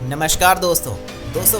नमस्कार दोस्तों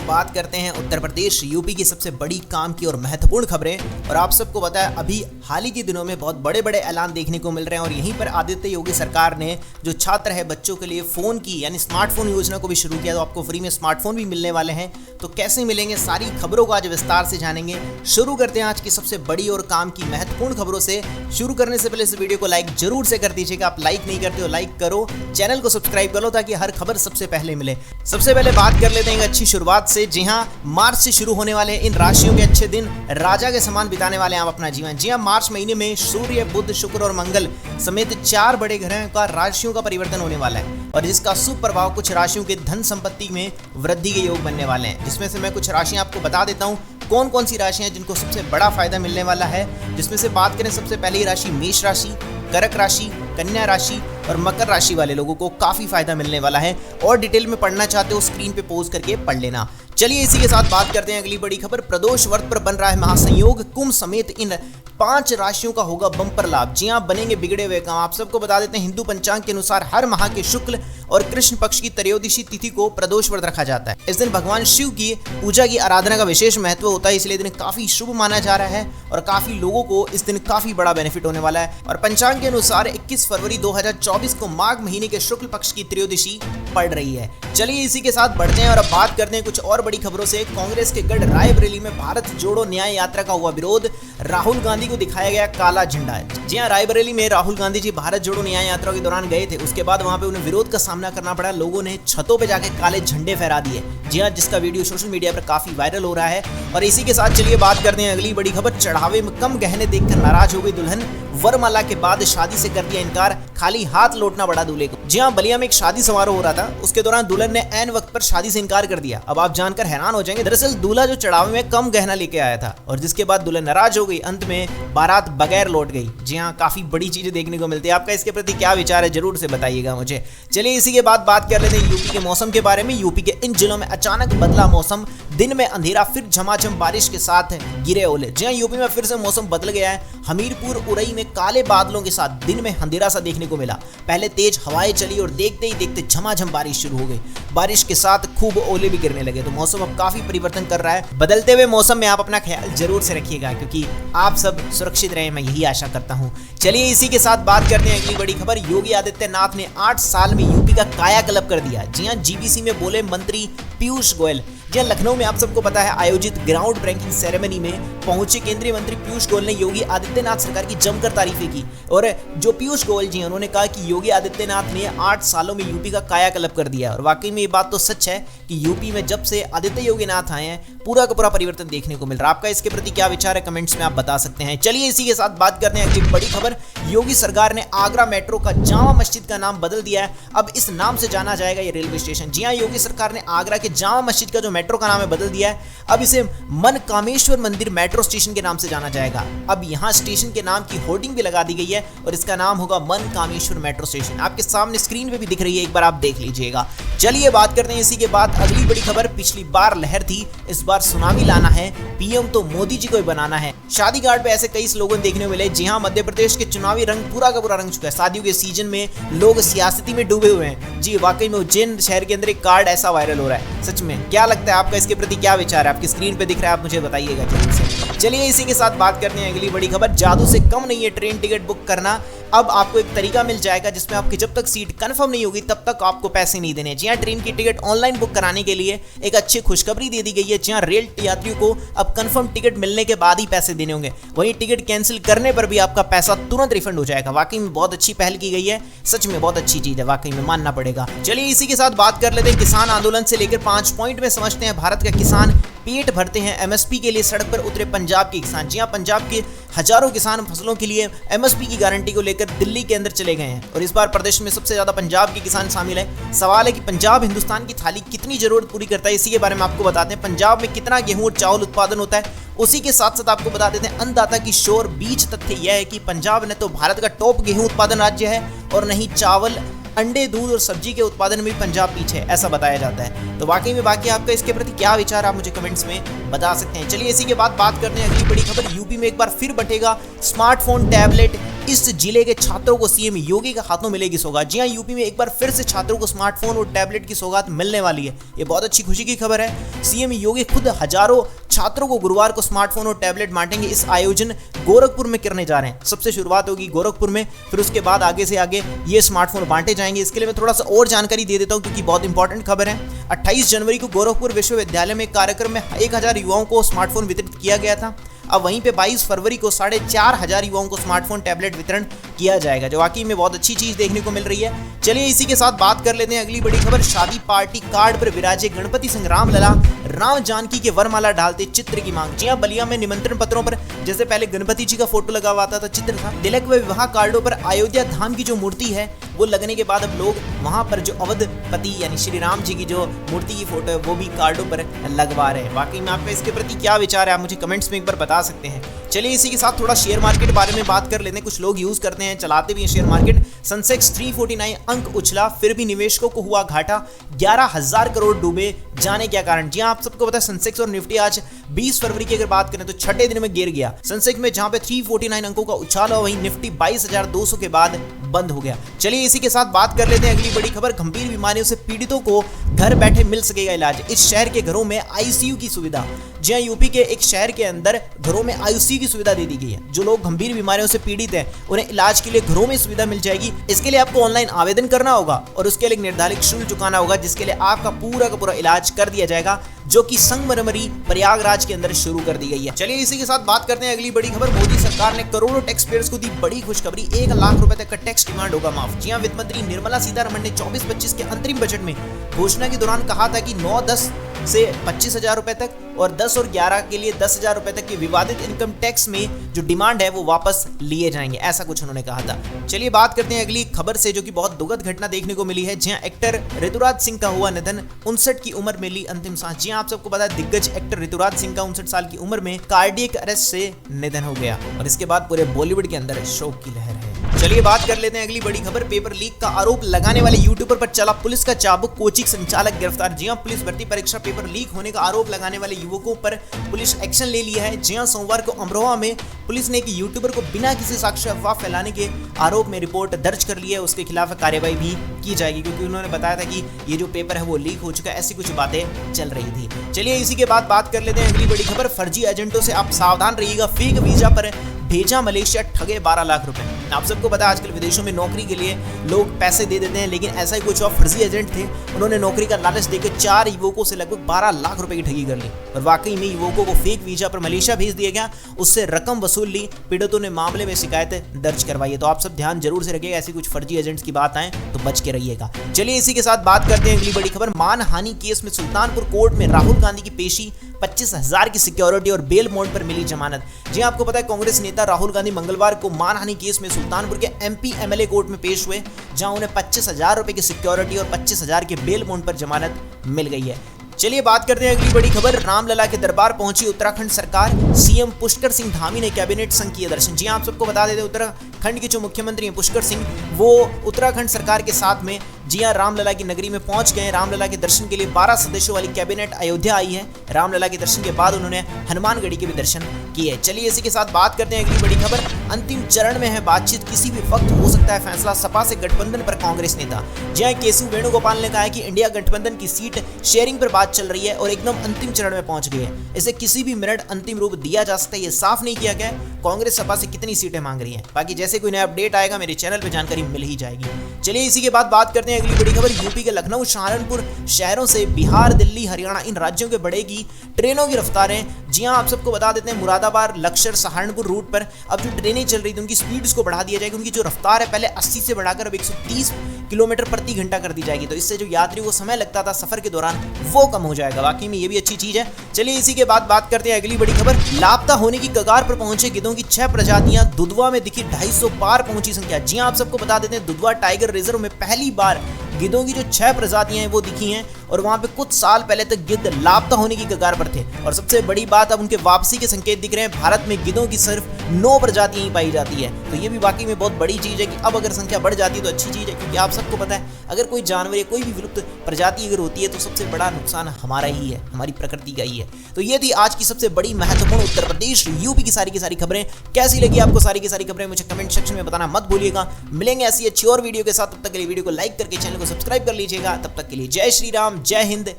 बात करते हैं उत्तर प्रदेश यूपी की सबसे बड़ी काम की और महत्वपूर्ण खबरें। और आप सबको पता है अभी हाल ही के दिनों में बहुत बड़े बड़े ऐलान देखने को मिल रहे हैं और यहीं पर आदित्य योगी सरकार ने जो छात्र है बच्चों के लिए फ़ोन की यानी स्मार्टफोन योजना को भी शुरू किया। तो आपको फ्री में स्मार्टफोन भी मिलने वाले हैं। तो कैसे मिलेंगे, सारी खबरों को आज विस्तार से जानेंगे। शुरू करते हैं आज की सबसे बड़ी और काम की महत्वपूर्ण खबरों से। शुरू करने से पहले इस वीडियो को लाइक जरूर से कर दीजिएगा। आप लाइक नहीं करते हो लाइक करो, चैनल को सब्सक्राइब करो ताकि हर खबर सबसे पहले मिले। सबसे पहले बात कर लेते हैं एक अच्छी शुरुआत से। जी हाँ, मार्च से शुरू होने वाले इन राशियों के अच्छे दिन राजा के समान बिताने वाले हैं आप अपना जीवन। जी हाँ, मार्च महीने में सूर्य, बुध, शुक्र और मंगल समेत 4 बड़े ग्रहों का राशियों का परिवर्तन होने वाला है और जिसका शुभ प्रभाव कुछ राशियों के धन संपत्ति में वृद्धि के योग बनने वाले हैं। जिसमें से मैं कुछ राशियां आपको बता देता हूं कौन कौन सी राशियां हैं जिनको सबसे बड़ा फायदा मिलने वाला है। जिसमें से बात करें सबसे पहली राशि मेष राशि, कर्क राशि, कन्या राशि और मकर राशि वाले लोगों को काफी फायदा मिलने वाला है। और डिटेल में पढ़ना चाहते हो स्क्रीन पे पॉज करके पढ़ लेना। चलिए इसी के साथ बात करते हैं अगली बड़ी खबर। प्रदोष व्रत पर बन रहा है महासंयोग। कुंभ समेत इन 5 राशियों का होगा बम्पर लाभ। जी हाँ, बनेंगे बिगड़े हुए काम। आप सबको बता देते हैं हिंदू पंचांग के अनुसार हर माह के शुक्ल और कृष्ण पक्ष की त्रयोदशी तिथि को प्रदोष व्रत रखा जाता है। इस दिन भगवान शिव की पूजा की आराधना का विशेष महत्व होता है, इसलिए दिन काफी शुभ माना जा रहा है और काफी लोगों को इस दिन काफी बड़ा बेनिफिट होने वाला है। और पंचांग के अनुसार 21 फरवरी 2024 को माघ महीने के शुक्ल पक्ष की त्रयोदशी पड़ रही है। चलिए इसी के साथ बढ़ते हैं और अब बात करते हैं कुछ और बड़ी खबरों से। कांग्रेस के गढ़ रायबरेली में भारत जोड़ो न्याय यात्रा का हुआ विरोध। राहुल गांधी को दिखाया गया काला झंडा। जी हां, रायबरेली में राहुल गांधी जी भारत जोड़ो न्याय यात्रा के दौरान गए थे। उसके बाद वहां पे उन्हें विरोध का सामना करना पड़ा। लोगों ने छतों पे जाके काले झंडे फहरा दिए। जी हां, जिसका वीडियो सोशल मीडिया पर काफी वायरल हो रहा है। और इसी के साथ चलिए बात करते हैं अगली बड़ी खबर। चढ़ावे में कम गहने देखकर नाराज हो गई दुल्हन। वरमाला के बाद शादी से कर दिया इनकार, खाली हाथ लौटना पड़ा दूल्हे को। जी हां, बलिया में एक शादी समारोह हो रहा था। उसके दौरान दुल्हन ने ऐन वक्त पर शादी से इनकार कर दिया। अब आप जानकर हैरान हो जाएंगे, दरअसल दूल्हा जो चढ़ावे में कम गहना लेके आया था और जिसके बाद दुल्हन नाराज हो गई। अंत में बारात बगैर लौट गई। जी हां, काफी बड़ी चीजें देखने को मिलती है। आपका इसके प्रति क्या विचार है जरूर से बताइएगा मुझे। चलिए इसी के बाद बात कर लेते हैं यूपी के मौसम के बारे में। यूपी के इन जिलों में अचानक बदला मौसम। दिन में अंधेरा, फिर झमाझम बारिश के साथ गिरे ओले। जी हां, यूपी में फिर से मौसम बदल गया है। हमीरपुर, उरई में काले बादलों के साथ दिन में अंधेरा सा देखने को मिला। पहले तेज हवाएं चली और देखते ही देखते झमाझम बारिश शुरू हो गई। बारिश के साथ खूब ओले भी गिरने लगे। तो मौसम अब काफी परिवर्तन कर रहा है। बदलते हुए मौसम में आप अपना ख्याल जरूर से रखिएगा क्योंकि आप सब सुरक्षित रहें, मैं यही आशा करता हूं। चलिए इसी के साथ बात करते हैं अगली बड़ी खबर। योगी आदित्यनाथ ने 8 साल में यूपी का कायाकल्प कर दिया। जी हां, जीबीसी में बोले मंत्री पीयूष गोयल। जी हां, लखनऊ में आप सबको पता है आयोजित ग्राउंड ब्रेकिंग सेरेमनी में पहुंचे केंद्रीय मंत्री पीयूष गोयल ने योगी आदित्यनाथ सरकार की जमकर तारीफें की। और जो पीयूष गोयल जी उन्होंने कहा कि योगी आदित्यनाथ ने 8 सालों में यूपी का कायाकल्प कर दिया। और वाकई में ये बात तो सच है कि यूपी में जब से आदित्य योगीनाथ आए हैं पूरा का पूरा परिवर्तन देखने को मिल रहा है। आपका इसके प्रति क्या विचार है कमेंट्स में आप बता सकते हैं। चलिए इसी के साथ बात करते हैं अगली बड़ी खबर। योगी सरकार ने आगरा मेट्रो का जामा मस्जिद का नाम बदल दिया है। अब इस नाम से जाना जाएगा ये रेलवे स्टेशन। जी हां, योगी सरकार ने आगरा के जामा मस्जिद का जो मेट्रो का नाम है बदल दिया है। अब इसे मनकामेश्वर मंदिर मेट्रो स्टेशन के नाम से जाना जाएगा। अब यहाँ स्टेशन के नाम की होर्डिंग भी लगा दी गई है और इसका नाम होगा मनकामेश्वर मेट्रो स्टेशन। आपके सामने स्क्रीन पे भी दिख रही है, एक बार आप देख लीजिएगा। चलिए बात करते हैं इसी के बाद अगली बड़ी खबर। पिछली बार लहर थी, इस बार सुनामी लाना है। पीएम तो मोदी जी को ही बनाना है। शादी घाट पे ऐसे कई स्लोगन देखने को मिले। जी हां, मध्य प्रदेश के चुनावी रंग पूरा का पूरा रंग चुका है। शादियों के सीजन में लोग सियासती में डूबे हुए हैं। जी वाकई में उज्जैन शहर के अंदर एक कार्ड ऐसा वायरल हो रहा है। सच में क्या लगता है आपका इसके प्रति क्या विचार है? आपकी स्क्रीन पे दिख रहा है, आप मुझे बताइएगा जल्दी से। चलिए इसी के साथ बात करते हैं अगली बड़ी खबर। जादू से कम नहीं है ट्रेन टिकट बुक करना। अब आपको एक तरीका मिल जाएगा जिसमें आपकी जब तक सीट कंफर्म नहीं होगी तब तक आपको पैसे नहीं देने। जी हां, ट्रेन की टिकट ऑनलाइन बुक कराने के लिए एक अच्छी खुशखबरी दे दी गई है। जी हां, रेल यात्रियों को अब कंफर्म टिकट मिलने के बाद ही पैसे देने होंगे। वहीं टिकट कैंसिल करने पर भी आपका पैसा तुरंत रिफंड हो जाएगा। वाकई में बहुत अच्छी पहल की गई है। सच में बहुत अच्छी चीज है, वाकई में मानना पड़ेगा। चलिए इसी के साथ बात कर लेते हैं किसान आंदोलन से लेकर 5 पॉइंट में समझते हैं भारत का किसान पेट भरते हैं। एमएसपी के लिए सड़क पर उतरे पंजाब के किसान। जी हां, पंजाब के हजारों किसान फसलों के लिए एमएसपी की गारंटी को लेकर दिल्ली के अंदर चले गए हैं और इस बार प्रदेश में सबसे ज्यादा पंजाब के किसान शामिल है। सवाल है कि पंजाब हिंदुस्तान की थाली कितनी जरूरत पूरी करता है, इसी के बारे में आपको बताते हैं। पंजाब में कितना गेहूं और चावल उत्पादन होता है, उसी के साथ साथ आपको बता देते हैं अन्नदाता की शोर बीच तथ्य यह है कि पंजाब ने तो भारत का टॉप गेहूं उत्पादन राज्य है और नहीं चावल, अंडे, दूध और सब्जी के उत्पादन में भी पंजाब पीछे है, ऐसा बताया जाता है। तो वाकई में बाकी आपका इसके प्रति क्या विचार आप मुझे कमेंट्स में बता सकते हैं। चलिए इसी के बाद बात करते हैं अगली बड़ी खबर। यूपी में एक बार फिर बंटेगा स्मार्टफोन, टैबलेट, इस जिले के छात्रों को सीएम योगी के हाथों मिलेगी सौगात। जी हां, यूपी में एक बार फिर से छात्रों को स्मार्टफोन और टैबलेट की सौगात मिलने वाली है। ये बहुत अच्छी खुशी की खबर है। सीएम योगी खुद हजारों छात्रों को गुरुवार को स्मार्टफोन और टैबलेट बांटेंगे। इस आयोजन गोरखपुर में करने जा रहे हैं। सबसे शुरुआत होगी गोरखपुर में, फिर उसके बाद आगे से आगे ये स्मार्टफोन बांटे जाएंगे। इसके लिए मैं थोड़ा सा और जानकारी दे देता हूं क्योंकि बहुत इंपॉर्टेंट खबर है। 28 जनवरी को गोरखपुर विश्वविद्यालय में कार्यक्रम में 1000 युवाओं को स्मार्टफोन वितरित किया गया था। अब वहीं पे 22 फरवरी को 4500 युवाओं को स्मार्टफोन टैबलेट वितरण किया जाएगा, जो वाकई में बहुत अच्छी चीज देखने को मिल रही है। चलिए इसी के साथ बात कर लेते हैं अगली बड़ी खबर। शादी पार्टी कार्ड पर विराजे गणपति सिंह रामलला, राम जानकी के वरमाला डालते चित्र की मांग। जी हां, बलिया में निमंत्रण पत्रों पर जैसे पहले गणपति जी का फोटो लगा हुआ था, चित्र था, तिलक व विवाह कार्डों पर अयोध्या धाम की जो मूर्ति है वो लगने के बाद अब लोग वहां पर जो अवधपति यानी श्री राम जी की जो मूर्ति की फोटो है वो भी कार्डों पर लगवा रहे हैं। वाकई में आपका इसके प्रति क्या विचार है, आप मुझे कमेंट्स में एक बार बता सकते हैं। चलिए इसी के साथ थोड़ा शेयर मार्केट बारे में बात कर लेते हैं। कुछ लोग यूज करते हैं, चलाते भी हैं शेयर मार्केट। सेंसेक्स 349 अंक उछला, फिर भी निवेशकों को हुआ घाटा, 11,000 करोड़ डूबे, जाने क्या कारण। जी आप सबको पता है सेंसेक्स और निफ्टी आज 20 फरवरी की अगर बात करें तो छठे दिन में गिर गया। सेंसेक्स में जहां पे 349 अंकों का उछाल हुआ, वहीं निफ्टी 22,200 के बाद बंद हो गया। चलिए इसी के साथ बात कर लेते हैं अगली बड़ी खबर। गंभीर बीमारियों से पीड़ितों को घर बैठे मिल सकेगा इलाज। इस शहर के घरों में आईसीयू की सुविधा। जी यूपी के एक शहर के अंदर घरों में आईसीयू की सुविधा दे दी गई है। जो लोग गंभीर बीमारियों से पीड़ित हैं उन्हें इलाज के लिए घरों में सुविधा मिल जाएगी। इसके लिए आपको ऑनलाइन आवेदन करना होगा और उसके लिए निर्धारित शुल्क चुकाना होगा, जिसके लिए आपका पूरा का पूरा इलाज कर दिया जाएगा, जो कि संगमरमरी प्रयागराज के अंदर शुरू कर दी गई है। चलिए इसी के साथ बात करते हैं अगली बड़ी खबर। मोदी सरकार ने करोड़ों टैक्स पेयर्स को दी बड़ी खुशखबरी, 1 लाख रुपए तक का टैक्स डिमांड होगा माफ। जी हां, वित्त मंत्री निर्मला सीतारमण ने 24-25 के अंतरिम बजट में घोषणा के दौरान कहा था कि 9-10 से 25,000 रुपए तक और 10 और 11 के लिए 10,000 रुपए तक के विवादित इनकम टैक्स में जो डिमांड है वो वापस लिए जाएंगे, ऐसा कुछ उन्होंने कहा था। चलिए बात करते हैं अगली खबर से, जो कि बहुत दुखद घटना देखने को मिली है। जहां एक्टर ऋतुराज सिंह का हुआ निधन, 59 की उम्र में ली अंतिम सांस। जी आप सबको पता है दिग्गज एक्टर ऋतुराज सिंह का 59 साल की उम्र में कार्डियक अरेस्ट से निधन हो गया और इसके बाद पूरे बॉलीवुड के अंदर शोक की लहर है। चलिए बात कर लेते हैं अगली बड़ी खबर। पेपर लीक का आरोप लगाने वाले यूट्यूबर पर चला पुलिस का चाबुक, कोचिंग संचालक गिरफ्तार। जी हां, पुलिस भर्ती परीक्षा पेपर लीक होने का आरोप लगाने वाले युवकों पर पुलिस एक्शन ले लिया है। जी हां, सोमवार को अमरोहा में पुलिस ने एक यूट्यूबर को बिना किसी साक्ष्य अफवाह फैलाने के आरोप में रिपोर्ट दर्ज कर ली है। उसके खिलाफ कार्रवाई भी की जाएगी, क्योंकि उन्होंने बताया था कि ये जो पेपर है वो लीक हो चुका है, ऐसी कुछ बातें चल रही थी। चलिए इसी के बाद बात कर लेते हैं अगली बड़ी खबर। फर्जी एजेंटों से आप सावधान रहिएगा, फेक वीजा पर भेजा मलेशिया, ठगे 12 लाख रुपए। आप सबको पता है आजकल विदेशों में नौकरी के लिए लोग पैसे दे देते हैं, लेकिन ऐसा ही कुछ और फर्जी एजेंट थे, उन्होंने नौकरी का लालच देकर 4 युवकों से लगभग 12 लाख रुपए की ठगी कर ली और वाकई में युवकों को फेक वीजा पर मलेशिया भेज दिया गया, उससे रकम वसूल ली। पीड़ितों ने मामले में शिकायत दर्ज करवाई है। तो आप सब ध्यान जरूर से रखिएगा, ऐसी कुछ फर्जी एजेंट्स की बात आए तो बच के रहिएगा। चलिए इसी के साथ बात करते हैं अगली बड़ी खबर। मानहानि केस में सुल्तानपुर कोर्ट में राहुल गांधी की पेशी, 25,000 की सिक्योरिटी और बेल बॉन्ड पर मिली जमानत। जी आपको पता है कांग्रेस नेता राहुल गांधी मंगलवार को मानहानि केस में सुल्तानपुर के एमपी एमएलए कोर्ट में पेश हुए, जहां उन्हें 25,000 रुपए की सिक्योरिटी और 25,000 के बेल बॉन्ड पर जमानत मिल गई है। चलिए बात करते हैं अगली बड़ी खबर। रामलला के दरबार पहुंची उत्तराखंड सरकार, सीएम पुष्कर सिंह धामी ने कैबिनेट संघ किए दर्शन। जी आप सबको बता देते हैं उत्तराखंड के जो मुख्यमंत्री हैं पुष्कर सिंह, वो उत्तराखंड सरकार के साथ में जी हाँ रामलला की नगरी में पहुंच गए। रामलला के दर्शन के लिए 12 सदस्यों वाली कैबिनेट अयोध्या आई है। रामलला के दर्शन के बाद उन्होंने हनुमानगढ़ी के भी दर्शन किए। चलिए इसी के साथ बात करते हैं अगली बड़ी खबर। अंतिम चरण में है बातचीत, किसी भी वक्त हो सकता है फैसला, सपा से गठबंधन पर कांग्रेस नेता। जी हाँ, केसी वेणुगोपाल ने कहा है कि इंडिया गठबंधन की सीट शेयरिंग पर बात चल रही है और एकदम अंतिम चरण में पहुंच गई है, इसे किसी भी मिनट अंतिम रूप दिया जा सकता है। ये साफ नहीं किया गया कांग्रेस सपा से कितनी सीटें मांग रही है। बाकी जैसे कोई नया अपडेट आएगा मेरे चैनल पर जानकारी मिल ही जाएगी। चलिए इसी के बाद बात करते हैं अगली बड़ी खबर। यूपी के लखनऊ, सहारनपुर शहरों से बिहार, दिल्ली, हरियाणा इन राज्यों के बढ़ेगी ट्रेनों की रफ्तारें। जी हां, आप सबको बता देते हैं मुरादाबाद, लक्सर, सहारनपुर रूट पर अब जो ट्रेनें चल रही थी उनकी स्पीड्स को बढ़ा दिया जाएगा। उनकी जो रफ्तार है पहले 80 से बढ़ाकर अब 130 किलोमीटर प्रति घंटा कर दी जाएगी। तो इससे जो यात्रियों को समय लगता था सफर के दौरान वो कम हो जाएगा। वाकई में ये भी अच्छी चीज है। चलिए इसी के बाद बात करते हैं अगली बड़ी खबर। लापता होने की कगार पर पहुंचे गिद्धों की 6 प्रजातियां, दुधवा में दिखी 250 पार पहुंची संख्या। जी हां, आप सबको बता देते हैं दुधवा टाइगर रिजर्व में पहली बार गिद्धों की जो 6 प्रजातियां हैं वो दिखी हैं और वहां पे कुछ साल पहले तक गिद्ध लापता होने की कगार पर थे। और सबसे बड़ी बात, अब उनके वापसी के संकेत दिख रहे हैं। भारत में गिद्धों की सिर्फ 9 प्रजातियां ही पाई जाती है। तो ये भी वाकई में बहुत बड़ी चीज है कि अब अगर संख्या बढ़ जाती है तो अच्छी चीज है, क्योंकि आप सबको पता है अगर कोई जानवर या कोई भी विलुप्त प्रजाति अगर होती है तो सबसे बड़ा नुकसान हमारा ही है, हमारी प्रकृति का ही है। तो ये थी आज की सबसे बड़ी महत्वपूर्ण उत्तर प्रदेश यूपी की सारी खबरें। कैसी लगी आपको सारी की सारी खबरें मुझे कमेंट सेक्शन में बताना मत भूलिएगा। मिलेंगे ऐसी अच्छी और वीडियो के साथ, तब तक के लिए वीडियो को लाइक करके चैनल को सब्सक्राइब कर लीजिएगा। तब तक के लिए जय श्री राम, जय हिंद,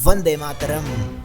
वंदे मातरम।